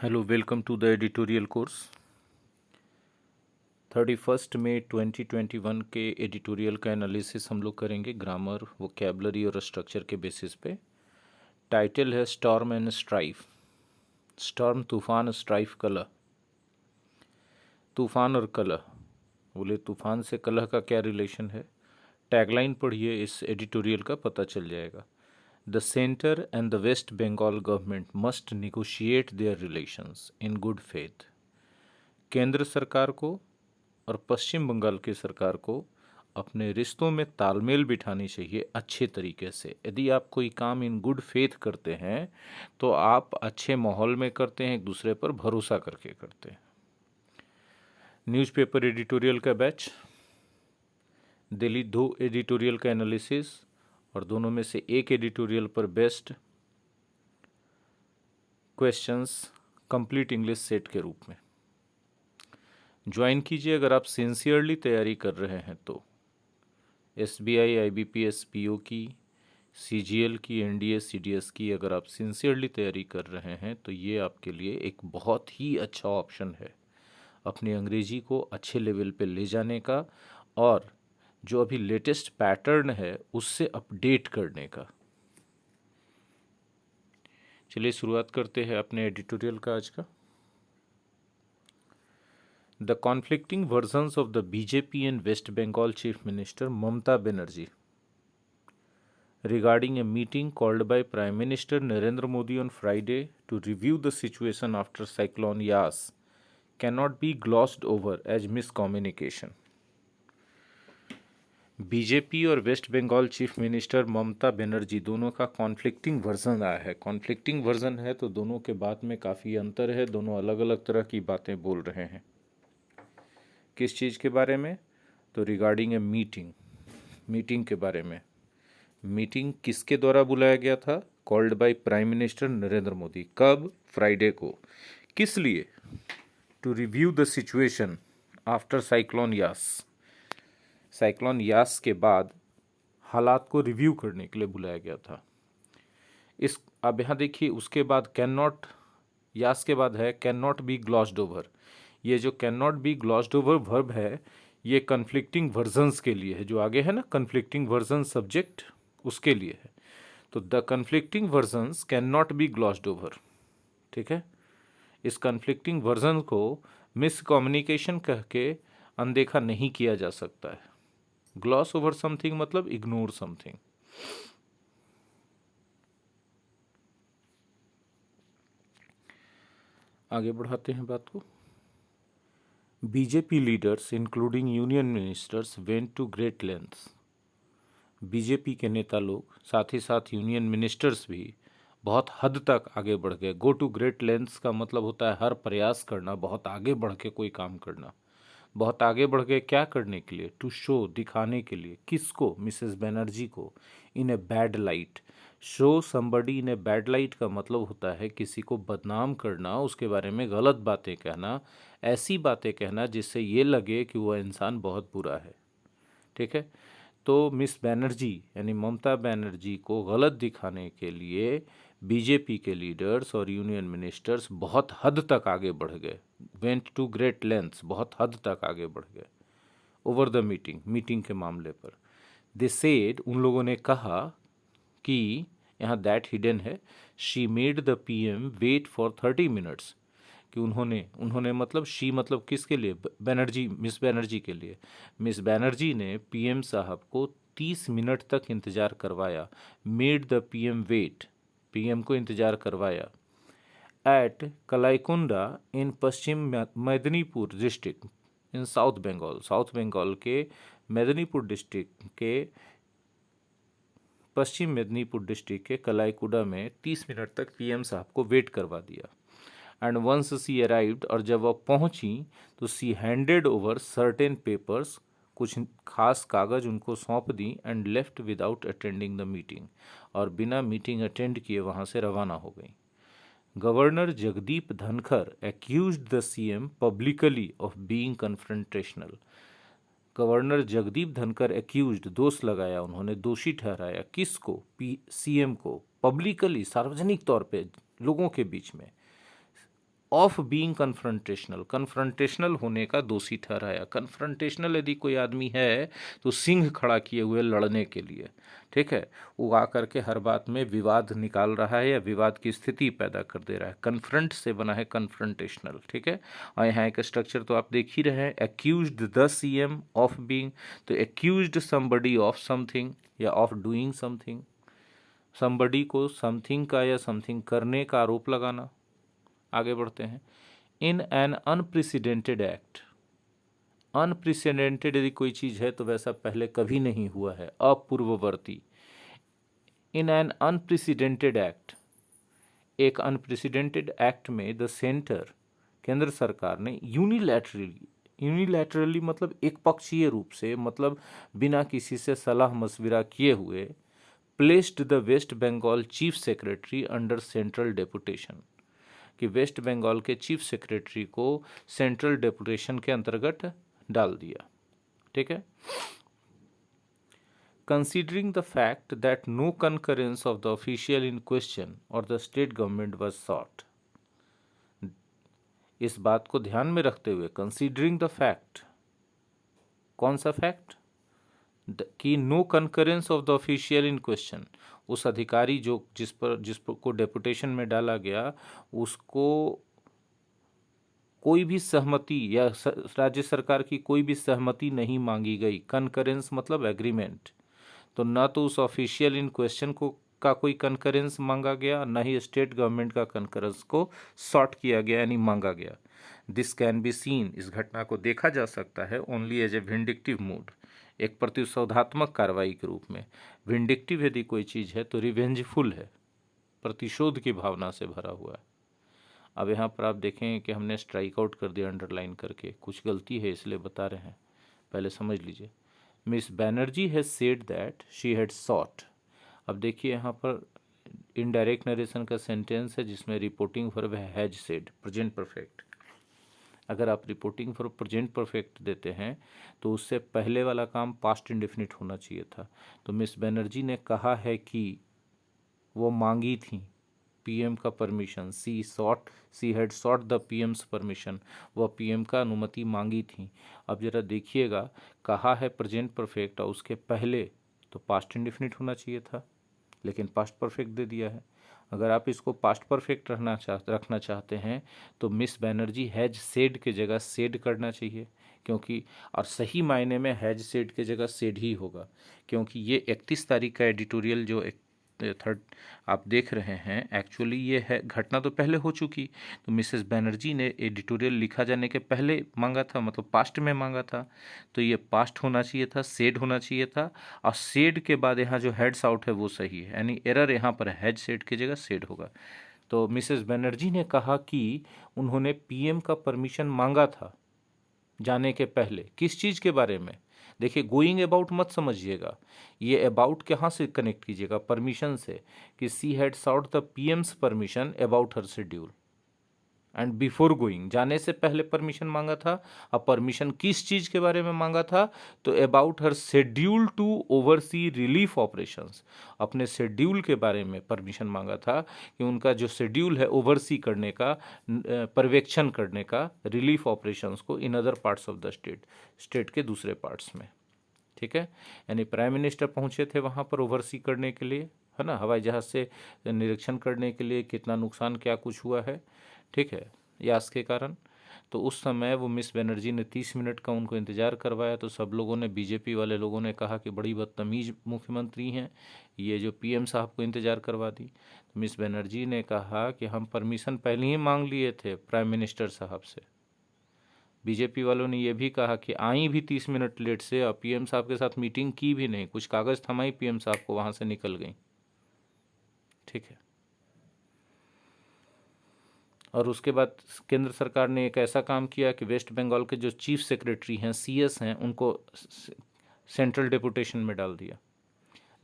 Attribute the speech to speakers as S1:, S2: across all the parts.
S1: Hello, welcome to the editorial course. 31 मई 2021 के editorial का एनालिसिस हम लोग करेंगे ग्रामर, वोकैबुलरी और स्ट्रक्चर के बेसिस पे। टाइटल है स्टॉर्म एंड स्ट्राइफ। स्टॉर्म तूफान, स्ट्राइफ कलह। तूफान और कलह, बोले तूफान से कलह का क्या रिलेशन है। टैगलाइन पढ़िए, इस एडिटोरियल का पता चल जाएगा। The centre and the waste Bengal government must negotiate their relations in good faith. केंद्र सरकार को और पश्चिम बंगाल की सरकार को अपने रिश्तों में तालमेल बिठानी चाहिए अच्छे तरीके से। यदि आप कोई काम इन गुड फेथ करते हैं तो आप अच्छे माहौल में करते हैं, एक दूसरे पर भरोसा करके करते हैं। न्यूज़पेपर एडिटोरियल का बैच, दिल्ली 2 एडिटोरियल का एनालिसिस और दोनों में से एक एडिटोरियल पर best questions complete English set के रूप में ज्वाइन कीजिए। अगर आप सिंसियरली तैयारी कर रहे हैं तो SBI, IBPS, PO की, CGL की, NDA, CDS की अगर आप सिंसियरली तैयारी कर रहे हैं तो ये आपके लिए एक बहुत ही अच्छा ऑप्शन है अपनी अंग्रेजी को अच्छे लेवल पे ले जाने का और जो अभी लेटेस्ट पैटर्न है उससे अपडेट करने का। चलिए शुरुआत करते हैं अपने एडिटोरियल का आज का। The conflicting versions of the BJP and West Bengal chief minister Mamata Banerjee regarding a meeting called by Prime Minister Narendra Modi on Friday to review the situation after Cyclone Yas cannot be glossed over as miscommunication. BJP और waste Bengal chief minister Mamata Banerjee दोनों का conflicting version आया है। Conflicting version है तो दोनों के बात में काफ़ी अंतर है, दोनों अलग अलग तरह की बातें बोल रहे हैं। किस चीज़ के बारे में? तो रिगार्डिंग ए मीटिंग के बारे में। मीटिंग किसके द्वारा बुलाया गया था? Called by prime minister Narendra Modi. कब? फ्राइडे को। किस लिए? To review the situation after cyclone Yaas. Cyclone Yaas के बाद हालात को रिव्यू करने के लिए बुलाया गया था। इस अब यहाँ देखिए, उसके बाद कैन नॉट, यास के बाद है can not be glossed over. ये जो can not be glossed over verb है ये कन्फ्लिक्टिंग वर्जन्स के लिए है। जो आगे है ना कन्फ्लिक्टिंग वर्जन सब्जेक्ट, उसके लिए है। तो the conflicting versions can not be glossed over. ठीक है, इस कन्फ्लिक्टिंग वर्जन को मिस कम्युनिकेशन कह के अनदेखा नहीं किया जा सकता है। ग्लॉस ओवर समथिंग मतलब इग्नोर समथिंग। आगे बढ़ाते हैं बात को। BJP leaders including union ministers went to great lengths. BJP के नेता लोग, साथ ही साथ यूनियन मिनिस्टर्स भी बहुत हद तक आगे बढ़ गए। गो टू ग्रेट लेंथ्स का मतलब होता है हर प्रयास करना, बहुत आगे बढ़ के कोई काम करना। बहुत आगे बढ़ गए क्या करने के लिए? टू शो, दिखाने के लिए। किसको? मिसेस बनर्जी को। In a bad light. Show somebody in a bad light का मतलब होता है किसी को बदनाम करना, उसके बारे में गलत बातें कहना, ऐसी बातें कहना जिससे ये लगे कि वह इंसान बहुत बुरा है। ठीक है, तो मिस बनर्जी यानी ममता बनर्जी को गलत दिखाने के लिए बीजेपी के लीडर्स और यूनियन मिनिस्टर्स बहुत हद तक आगे बढ़ गए। वेंट टू ग्रेट लेंथ्स, बहुत हद तक आगे बढ़ गए। ओवर द मीटिंग के मामले पर। दे सेड, उन लोगों ने कहा कि, यहाँ दैट हिडन है, she made the PM wait for 30 minutes. कि उन्होंने मतलब शी मतलब किसके लिए? बनर्जी, मिस बनर्जी के लिए। मिस बनर्जी ने PM साहब को 30 मिनट तक इंतज़ार करवाया। Made the PM wait, PM को इंतज़ार करवाया। At Kalaikunda in Paschim Medinipur district in south Bengal के मेदिनीपुर डिस्ट्रिक्ट के पश्चिम मेदिनीपुर डिस्ट्रिक्ट के कलाईकुंडा में 30 मिनट तक PM साहब को वेट करवा दिया। एंड वंस सी अराइव्ड, और जब वह पहुंची तो she handed over certain papers, कुछ खास कागज उनको सौंप दी। And left without attending the meeting, और बिना मीटिंग अटेंड किए वहां से रवाना हो गई। Governor Jagdeep Dhankhar accused the CM publicly of being confrontational. Governor Jagdeep Dhankhar accused, दोष लगाया, उन्होंने दोषी ठहराया। किसको? CM को। पब्लिकली, सार्वजनिक तौर पे लोगों के बीच में। ऑफ बीइंग कन्फ्रंटेशनल, कन्फ्रंटेशनल होने का दोषी ठहराया। कन्फ्रंटेशनल यदि कोई आदमी है तो सिंह खड़ा किए हुए लड़ने के लिए, ठीक है, वो आकर के हर बात में विवाद निकाल रहा है या विवाद की स्थिति पैदा कर दे रहा है। कन्फ्रंट से बना है कन्फ्रंटेशनल, ठीक है। और यहाँ एक स्ट्रक्चर तो आप देख ही रहे हैं, accused the CM of being, तो एक्यूज्ड समबडी ऑफ समथिंग या ऑफ डूइंग समथिंग, समबडी को समथिंग का या समथिंग करने का आरोप लगाना। आगे बढ़ते हैं। In an unprecedented act, unprecedented यदि कोई चीज़ है तो वैसा पहले कभी नहीं हुआ है, अपूर्ववर्ती। इन एन अनप्रेसिडेंटेड एक्ट, एक अनप्रेसिडेंटेड एक्ट में द सेंटर, केंद्र सरकार ने यूनिलैटरली मतलब एक पक्षीय रूप से, मतलब बिना किसी से सलाह मशविरा किए हुए, placed the waste Bengal chief secretary under central deputation, कि वेस्ट बंगाल के चीफ सेक्रेटरी को सेंट्रल डेपुटेशन के अंतर्गत डाल दिया, ठीक है। Considering the fact that no concurrence of the official in question और the state government was sought, इस बात को ध्यान में रखते हुए, कंसीडरिंग द फैक्ट, कौन सा फैक्ट, कि no concurrence of the official in question, उस अधिकारी जो जिसको डेपुटेशन में डाला गया उसको कोई भी सहमति या राज्य सरकार की कोई भी सहमति नहीं मांगी गई। कंकरेंस मतलब एग्रीमेंट, तो ना तो उस ऑफिशियल इन क्वेश्चन को का कोई कंकरेंस मांगा गया, ना ही स्टेट गवर्नमेंट का कंकरेंस को सॉर्ट किया गया यानी मांगा गया। दिस कैन बी सीन, इस घटना को देखा जा सकता है only as a vindictive mood, एक प्रतिशोधात्मक कार्रवाई के रूप में। विंडिक्टिव यदि कोई चीज़ है तो रिवेंजफुल है, प्रतिशोध की भावना से भरा हुआ है। अब यहाँ पर आप देखें कि हमने स्ट्राइक आउट कर दिया अंडरलाइन करके, कुछ गलती है इसलिए बता रहे हैं, पहले समझ लीजिए। Miss Banerjee has said that she had sought, अब देखिए यहाँ पर इनडायरेक्ट नरेशन का सेंटेंस है जिसमें रिपोर्टिंग वर्ब है हैज सेड, प्रेजेंट परफेक्ट। अगर आप रिपोर्टिंग फॉर प्रेजेंट परफेक्ट देते हैं तो उससे पहले वाला काम पास्ट इंडेफिनिट होना चाहिए था। तो मिस बनर्जी ने कहा है कि वो मांगी थी पीएम का permission, she had sought the PM's permission, वह पीएम का अनुमति मांगी थी। अब जरा देखिएगा, कहा है प्रेजेंट परफेक्ट और उसके पहले तो पास्ट इंडेफिनिट होना चाहिए था, लेकिन पास्ट परफेक्ट दे दिया है। अगर आप इसको पास्ट परफेक्ट रखना चाहते हैं तो मिस बैनर्जी हैज सेड के जगह सेड करना चाहिए, क्योंकि और सही मायने में हैज सेड के जगह सेड ही होगा, क्योंकि ये 31 तारीख का एडिटोरियल जो थर्ड आप देख रहे हैं, एक्चुअली ये है घटना तो पहले हो चुकी, तो मिसेस बैनर्जी ने एडिटोरियल लिखा जाने के पहले मांगा था, मतलब पास्ट में मांगा था, तो ये पास्ट होना चाहिए था, सेड होना चाहिए था, और सेड के बाद यहाँ जो हेड्स आउट है वो सही है, यानी एरर यहाँ पर हैज सेड की जगह सेड होगा। तो मिसेस बैनर्जी ने कहा कि उन्होंने पीएम का परमिशन मांगा था जाने के पहले, किस चीज़ के बारे में। देखिए, गोइंग अबाउट मत समझिएगा, ये अबाउट कहाँ से कनेक्ट कीजिएगा, परमिशन से, कि she had sought the PM's permission about her schedule and before going, जाने से पहले परमिशन मांगा था। अब परमिशन किस चीज़ के बारे में मांगा था, तो about her schedule to oversee relief operations, अपने शेड्यूल के बारे में परमिशन मांगा था कि उनका जो शेड्यूल है ओवरसी करने का, पर्यवेक्षण करने का रिलीफ ऑपरेशंस को in other parts of the state के दूसरे पार्ट्स में, ठीक है। यानी प्राइम मिनिस्टर पहुंचे थे वहाँ पर ओवरसी करने के लिए, है ना, हवाई जहाज़ से निरीक्षण करने के लिए कितना नुकसान क्या कुछ हुआ है, ठीक है, यास के कारण। तो उस समय वो मिस बनर्जी ने 30 मिनट का उनको इंतज़ार करवाया, तो सब लोगों ने, बीजेपी वाले लोगों ने कहा कि बड़ी बदतमीज़ मुख्यमंत्री हैं ये, जो पीएम साहब को इंतज़ार करवा दी। तो मिस बनर्जी ने कहा कि हम परमिशन पहले ही मांग लिए थे प्राइम मिनिस्टर साहब से। बीजेपी वालों ने यह भी कहा कि आई भी 30 मिनट लेट से और पीएम साहब के साथ मीटिंग की भी नहीं, कुछ कागज़ थमाई पीएम साहब को, वहाँ से निकल गई, ठीक है। और उसके बाद केंद्र सरकार ने एक ऐसा काम किया कि वेस्ट बंगाल के जो चीफ सेक्रेटरी हैं, सीएस हैं, उनको सेंट्रल डेपुटेशन में डाल दिया।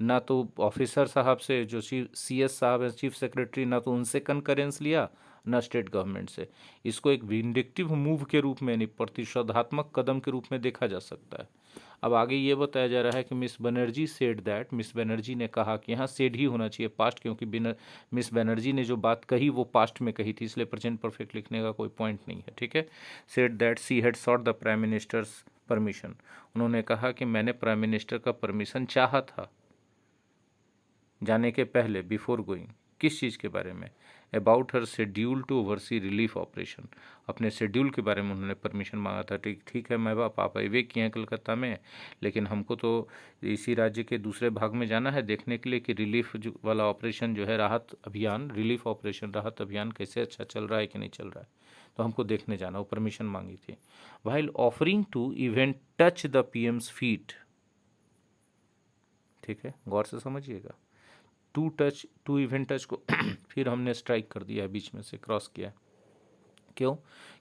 S1: ना तो ऑफिसर साहब से, जो सीएस साहब हैं चीफ सेक्रेटरी, ना तो उनसे कंकरेंस लिया, ना स्टेट गवर्नमेंट से। इसको एक विंडिक्टिव मूव के रूप में, यानी प्रतिशोधात्मक कदम के रूप में देखा जा सकता है। अब आगे ये बताया जा रहा है कि miss Banerjee said that, miss Banerjee ने कहा कि यहाँ सेड ही होना चाहिए पास्ट, क्योंकि मिस बनर्जी ने जो बात कही वो पास्ट में कही थी, इसलिए प्रेजेंट परफेक्ट लिखने का कोई पॉइंट नहीं है, ठीक है। Said that she had sought the prime minister's permission, उन्होंने कहा कि मैंने प्राइम मिनिस्टर का परमिशन चाहा था जाने के पहले, बिफोर गोइंग। किस चीज़ के बारे में? About her schedule to oversee relief operation, अपने शेड्यूल के बारे में उन्होंने परमिशन मांगा था। ठीक है मैं बाप, आप अवे किए हैं कलकत्ता में, लेकिन हमको तो इसी राज्य के दूसरे भाग में जाना है देखने के लिए कि रिलीफ वाला ऑपरेशन जो है, राहत अभियान, रिलीफ ऑपरेशन राहत अभियान कैसे अच्छा चल रहा है कि नहीं चल रहा है, तो हमको देखने जाना, वो परमिशन मांगी थी। While offering to even touch the PM's feet, ठीक है, गौर से समझिएगा, टू इवन टच को फिर हमने स्ट्राइक कर दिया है, बीच में से क्रॉस किया। क्यों?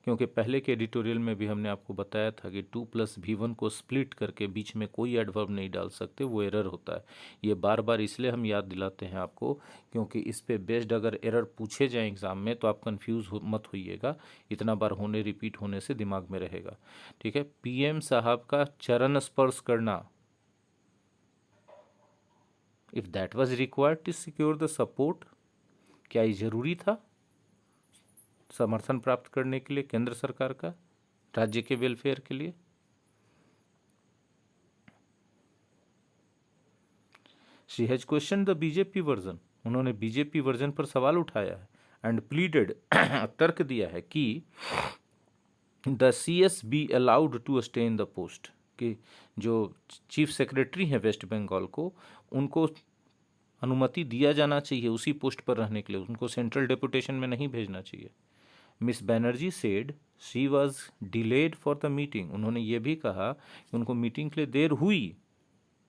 S1: क्योंकि पहले के एडिटोरियल में भी हमने आपको बताया था कि 2+V1 को स्प्लिट करके बीच में कोई एडवर्ब नहीं डाल सकते, वो एरर होता है। ये बार बार इसलिए हम याद दिलाते हैं आपको, क्योंकि इस पे बेस्ड अगर एरर पूछे जाए एग्जाम में तो आप कंफ्यूज मत होइएगा, इतना बार होने रिपीट होने से दिमाग में रहेगा, ठीक है। पीएम साहब का चरण स्पर्श करना, if that was required to secure the support, क्या ये जरूरी था समर्थन प्राप्त करने के लिए केंद्र सरकार का राज्य के वेलफेयर के लिए? She has question the BJP version, उन्होंने बीजेपी वर्जन पर सवाल उठाया है। एंड प्लीडेड, तर्क दिया है कि the CS be allowed to stay in the post, कि जो चीफ सेक्रेटरी हैं वेस्ट बंगाल को, उनको अनुमति दिया जाना चाहिए उसी पोस्ट पर रहने के लिए, उनको सेंट्रल डेपुटेशन में नहीं भेजना चाहिए। Miss Banerjee said she was delayed for the meeting, उन्होंने ये भी कहा कि उनको मीटिंग के लिए देर हुई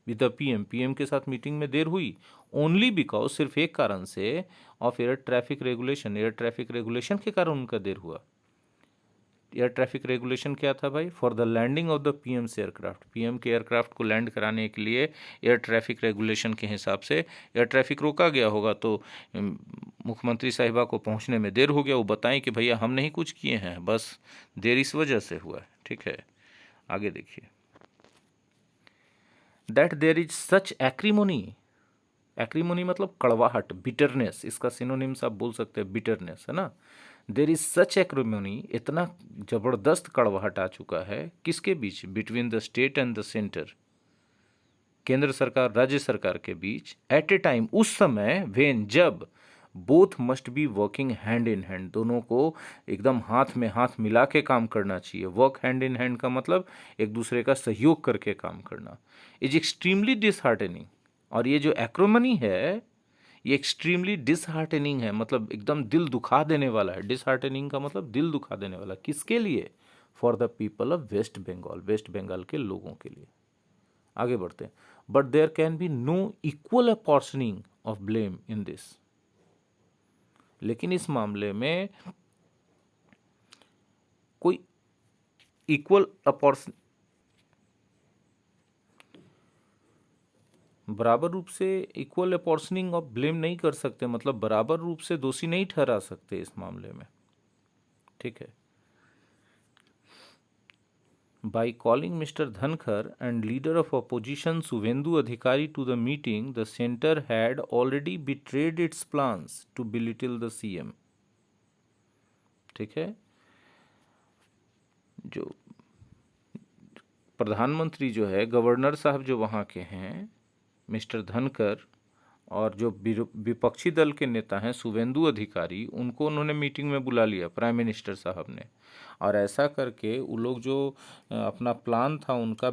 S1: विद द पीएम के साथ मीटिंग में देर हुई, ओनली बिकॉज, सिर्फ एक कारण से, ऑफ एयर ट्रैफिक रेगुलेशन के कारण उनका देर हुआ। एयर ट्रैफिक रेगुलेशन क्या था भाई? For the landing of the PM's aircraft, PM के एयरक्राफ्ट को लैंड कराने के लिए एयर ट्रैफिक रेगुलेशन के हिसाब से एयर ट्रैफिक रोका गया होगा, तो मुख्यमंत्री साहिबा को पहुंचने में देर हो गया, वो बताएं कि भैया हम नहीं कुछ किए हैं, बस देर इस वजह से हुआ है, ठीक है। आगे देखिए, दैट देयर इज सच एक्रीमोनी, एक्रीमोनी मतलब कड़वाहट, बिटरनेस, इसका सिनोनिम्स आप बोल सकते हैं बिटरनेस, है ना। देर इज सच एक्रीमोनी, इतना जबरदस्त कड़वाहट आ चुका है किसके बीच? Between the state and the centre, केंद्र सरकार राज्य सरकार के बीच, एट ए टाइम, उस समय, वेन, जब, both must be working hand in hand, दोनों को एकदम हाथ में हाथ मिला के काम करना चाहिए। वर्क हैंड इन हैंड का मतलब एक दूसरे का सहयोग करके काम करना। इज एक्सट्रीमली डिसहार्टनिंग, और ये जो एक्रोमनी है ये एक्सट्रीमली डिसहार्टनिंग है, मतलब एकदम दिल दुखा देने वाला है। डिसहार्टनिंग का मतलब दिल दुखा देने वाला, किसके लिए? For the people of West Bengal, West Bengal के लोगों के लिए। आगे बढ़ते हैं, but there can be no equal apportioning of blame in this, लेकिन इस मामले में कोई इक्वल अपॉर्शन, बराबर रूप से इक्वल अपॉर्शनिंग ऑफ ब्लेम नहीं कर सकते, मतलब बराबर रूप से दोषी नहीं ठहरा सकते इस मामले में, ठीक है। By calling mister Dhankhar and leader of opposition Suvendu Adhikari to the meeting, the centre had already betrayed its plans to belittle the CM, ठीक है। जो प्रधानमंत्री जो है, गवर्नर साहब जो वहाँ के हैं मिस्टर धनखर, और जो विपक्षी दल के नेता हैं शुभेंदु अधिकारी, उनको उन्होंने मीटिंग में बुला लिया प्राइम मिनिस्टर साहब ने, और ऐसा करके वो लोग जो अपना प्लान था उनका,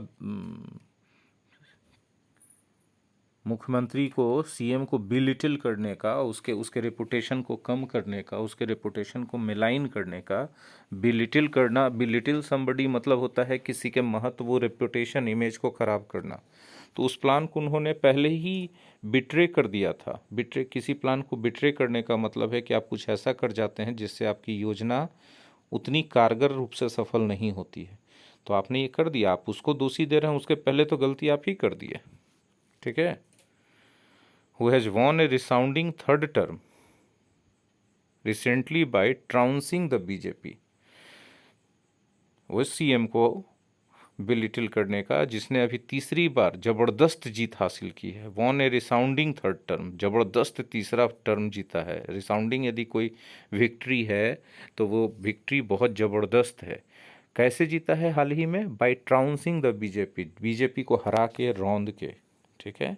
S1: मुख्यमंत्री को, सीएम को बिलिटिल करने का, उसके रेपुटेशन को कम करने का, उसके रेपुटेशन को मिलाइन करने का। बिलिटिल करना, बिलिटिल समबडी मतलब होता है किसी के महत्व, वो रेपुटेशन, इमेज को खराब करना। तो उस प्लान को उन्होंने पहले ही बिट्रे कर दिया था। बिट्रे, किसी प्लान को बिट्रे करने का मतलब है कि आप कुछ ऐसा कर जाते हैं जिससे आपकी योजना उतनी कारगर रूप से सफल नहीं होती है, तो आपने ये कर दिया, आप उसको दोषी दे रहे हैं, उसके पहले तो गलती आप ही कर दिए, ठीक है। Who has won a resounding third term recently by trouncing the BJP, वो सीएम को बिलिटिल करने का, जिसने अभी तीसरी बार जबरदस्त जीत हासिल की है, वॉन ए रिसाउंडिंग थर्ड टर्म, जबरदस्त तीसरा टर्म जीता है। रिसाउंडिंग यदि कोई विक्ट्री है तो वो विक्ट्री बहुत जबरदस्त है। कैसे जीता है हाल ही में? By trouncing the BJP, BJP को हरा के, रौंद के, ठीक है।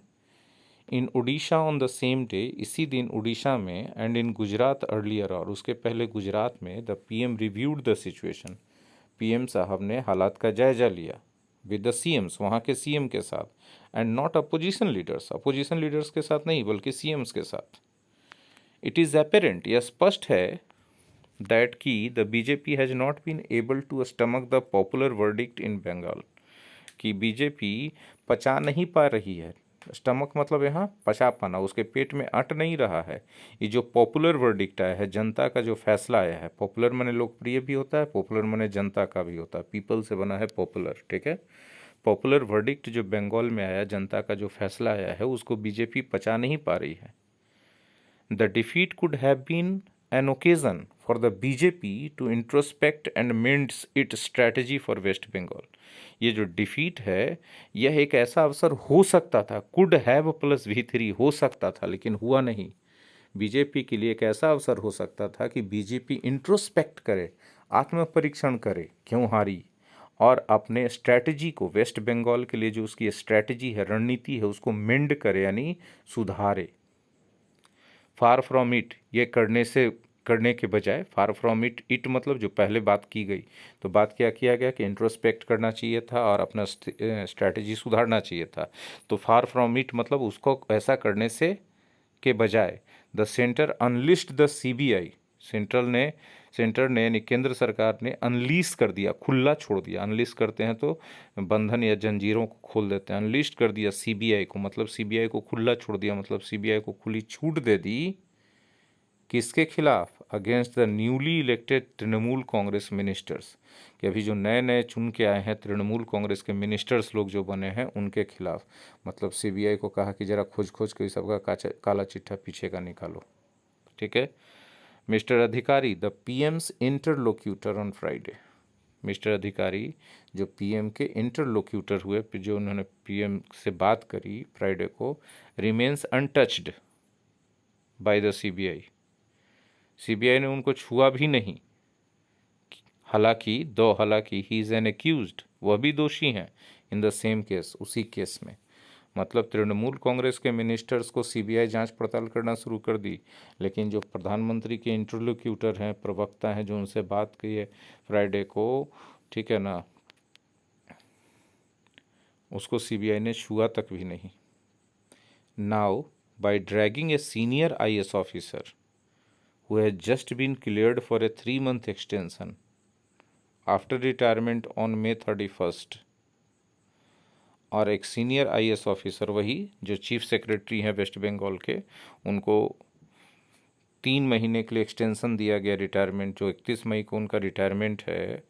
S1: In Orissa on the same day, इसी दिन उड़ीसा में, एंड इन गुजरात अर्लियर, और उसके पहले गुजरात में, the PM reviewed the situation, PM साहब ने हालात का जायजा लिया विद द सीएम्स, वहाँ के सीएम के साथ, and not opposition leaders, opposition leaders के साथ नहीं बल्कि सीएम्स के साथ। इट इज़ एपेरेंट, यह स्पष्ट है, दैट की the BJP has not been able to stomach the popular verdict in Bengal, कि बीजेपी पचा नहीं पा रही है। स्टमक मतलब यहाँ पचा पाना, उसके पेट में अट नहीं रहा है। ये जो पॉपुलर वर्डिक्ट आया है, जनता का जो फैसला आया है, पॉपुलर माने लोकप्रिय भी होता है, पॉपुलर माने जनता का भी होता है, पीपल से बना है पॉपुलर, ठीक है। पॉपुलर वर्डिक्ट जो बंगाल में आया, जनता का जो फैसला आया है, उसको बीजेपी पचा नहीं पा रही है। The defeat could have been an occasion for the BJP to introspect and mend its strategy for West Bengal। ये जो डिफीट है, यह एक ऐसा अवसर हो सकता था, कुड हैव प्लस V3 हो सकता था, लेकिन हुआ नहीं। बीजेपी के लिए एक ऐसा अवसर हो सकता था कि बीजेपी इंट्रोस्पेक्ट करे, आत्म परीक्षण करे, क्यों हारी, और अपने स्ट्रैटेजी को, वेस्ट बंगाल के लिए जो उसकी स्ट्रैटेजी है, रणनीति है, उसको मेंड करे, यानी सुधारे। फार फ्रॉम इट, ये करने के बजाय, फार फ्रॉम इट मतलब जो पहले बात की गई, तो बात क्या किया गया कि इंट्रोस्पेक्ट करना चाहिए था और अपना स्ट्रैटेजी सुधारना चाहिए था। तो फार फ्रॉम इट मतलब उसको ऐसा करने से के बजाय, the centre unleashed the CBI, centre ने यानी केंद्र सरकार ने अनलीस कर दिया, खुला छोड़ दिया। अनलीस करते हैं तो बंधन या जंजीरों को खोल देते हैं। अनलिस्ट कर दिया सीबीआई को, मतलब सीबीआई को खुला छोड़ दिया, मतलब सीबीआई को खुली छूट दे दी। किसके खिलाफ? Against the newly elected Trinamool Congress ministers, कि अभी जो नए नए चुन के आए हैं तृणमूल कांग्रेस के मिनिस्टर्स लोग जो बने हैं, उनके खिलाफ। मतलब सीबीआई को कहा कि जरा खोज खोज के सबका काला चिट्ठा पीछे का निकालो, ठीक है। मिस्टर अधिकारी, the PM's interlocutor on Friday, mister अधिकारी जो पीएम के इंटरलोक्यूटर हुए, जो उन्होंने पीएम से बात करी फ्राइडे को, remains untouched by the CBI, CBI ने उनको छुआ भी नहीं। हालांकि ही इज एन एक्यूज्ड, वह भी दोषी हैं, इन द सेम केस, उसी केस में। मतलब तृणमूल कांग्रेस के मिनिस्टर्स को सीबीआई जांच पड़ताल करना शुरू कर दी, लेकिन जो प्रधानमंत्री के इंटरलोक्यूटर हैं, प्रवक्ता हैं, जो उनसे बात की है फ्राइडे को, ठीक है ना, उसको सीबीआई ने छुआ तक भी नहीं। Now bye dragging a senior IAS officer who has just been cleared for a 3-month extension after retirement on May 31st, और एक सीनियर आईएएस ऑफिसर, वही जो चीफ सेक्रेटरी हैं वेस्ट बंगाल के, उनको 3 महीने के लिए एक्सटेंशन दिया गया रिटायरमेंट, जो 31 मई को उनका रिटायरमेंट है,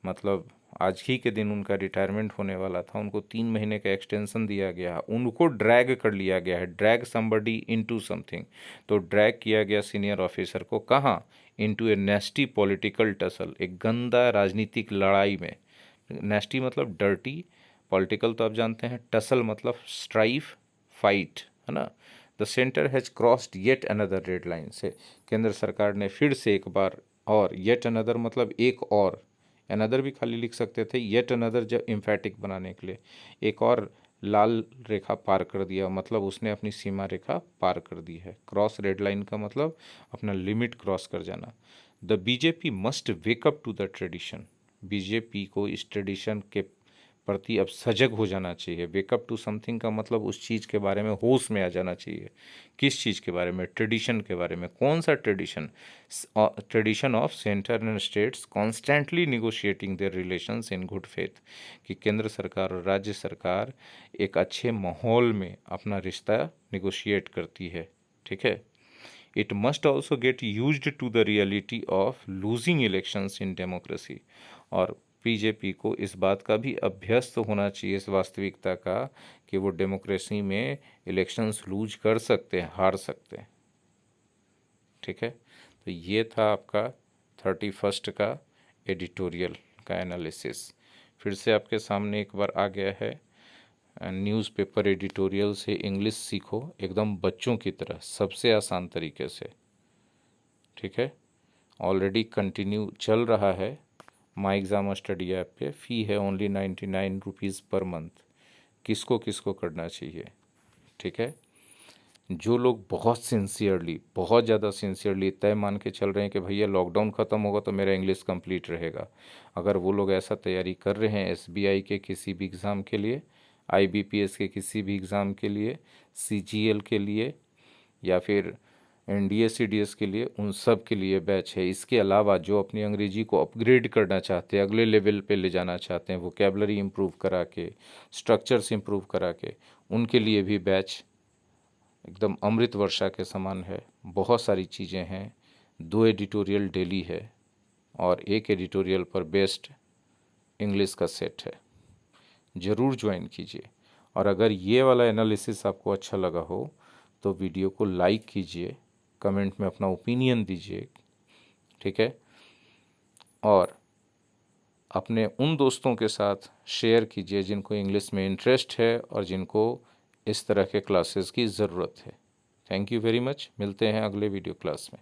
S1: मतलब आज ही के दिन उनका रिटायरमेंट होने वाला था, उनको 3 महीने का एक्सटेंशन दिया गया, उनको ड्रैग कर लिया गया है, ड्रैग समबडी इनटू समथिंग। तो ड्रैग किया गया सीनियर ऑफिसर को, कहाँ? इनटू ए नेस्टी पॉलिटिकल टसल, एक गंदा राजनीतिक लड़ाई में। नेस्टी मतलब डर्टी, पॉलिटिकल तो आप जानते हैं, टसल मतलब स्ट्राइफ, फाइट, है ना। The centre has crossed yet another red line, से केंद्र सरकार ने फिर से एक बार, और येट अनदर मतलब एक और, अनदर भी खाली लिख सकते थे, येट अनदर जब इम्फेटिक बनाने के लिए, एक और लाल रेखा पार कर दिया, मतलब उसने अपनी सीमा रेखा पार कर दी है। क्रॉस रेड लाइन का मतलब अपना लिमिट क्रॉस कर जाना। The BJP must wake up to the tradition, BJP को इस ट्रेडिशन के प्रति अब सजग हो जाना चाहिए। वेकअप टू समथिंग का मतलब उस चीज़ के बारे में होश में आ जाना चाहिए। किस चीज़ के बारे में? ट्रेडिशन के बारे में। कौन सा tradition? Tradition of centre and states constantly negotiating there relations in good faith, कि केंद्र सरकार और राज्य सरकार एक अच्छे माहौल में अपना रिश्ता निगोशिएट करती है, ठीक है। It must also get used to the reality of losing elections in democracy, और बीजेपी को इस बात का भी अभ्यस्त होना चाहिए, इस वास्तविकता का, कि वो डेमोक्रेसी में इलेक्शंस लूज कर सकते हैं, हार सकते हैं, ठीक है। तो ये था आपका 31 का एडिटोरियल का एनालिसिस, फिर से आपके सामने एक बार आ गया है। न्यूज़पेपर एडिटोरियल से इंग्लिश सीखो एकदम बच्चों की तरह, सबसे आसान तरीके से। ठीक है, ऑलरेडी कंटिन्यू चल रहा है माई एग्ज़ाम स्टडी ऐप पे। फ़ी है ओनली 99 रुपीज़ पर मंथ। किसको किसको करना चाहिए? ठीक है, जो लोग बहुत सिंसियरली, बहुत ज़्यादा सिंसियरली तय मान के चल रहे हैं कि भैया लॉकडाउन ख़त्म होगा तो मेरा इंग्लिश कंप्लीट रहेगा, अगर वो लोग ऐसा तैयारी कर रहे हैं एसबीआई के किसी भी एग्ज़ाम के लिए, आईबीपीएस के किसी भी एग्ज़ाम के लिए, सीजीएल के लिए, या फिर एनडीए सीडीएस के लिए, उन सब के लिए बैच है। इसके अलावा जो अपनी अंग्रेजी को अपग्रेड करना चाहते हैं, अगले लेवल पे ले जाना चाहते हैं, वोकेबलरी इंप्रूव करा के, स्ट्रक्चर्स इंप्रूव करा के, उनके लिए भी बैच एकदम अमृत वर्षा के समान है। बहुत सारी चीज़ें हैं, 2 एडिटोरियल डेली है और 1 एडिटोरियल पर बेस्ट इंग्लिश का सेट है। ज़रूर ज्वाइन कीजिए। और अगर ये वाला एनालिसिस आपको अच्छा लगा हो तो वीडियो को लाइक कीजिए, कमेंट में अपना ओपिनियन दीजिए। ठीक है, और अपने उन दोस्तों के साथ शेयर कीजिए जिनको इंग्लिश में इंटरेस्ट है और जिनको इस तरह के क्लासेस की ज़रूरत है। Thank you very much. मिलते हैं अगले वीडियो क्लास में।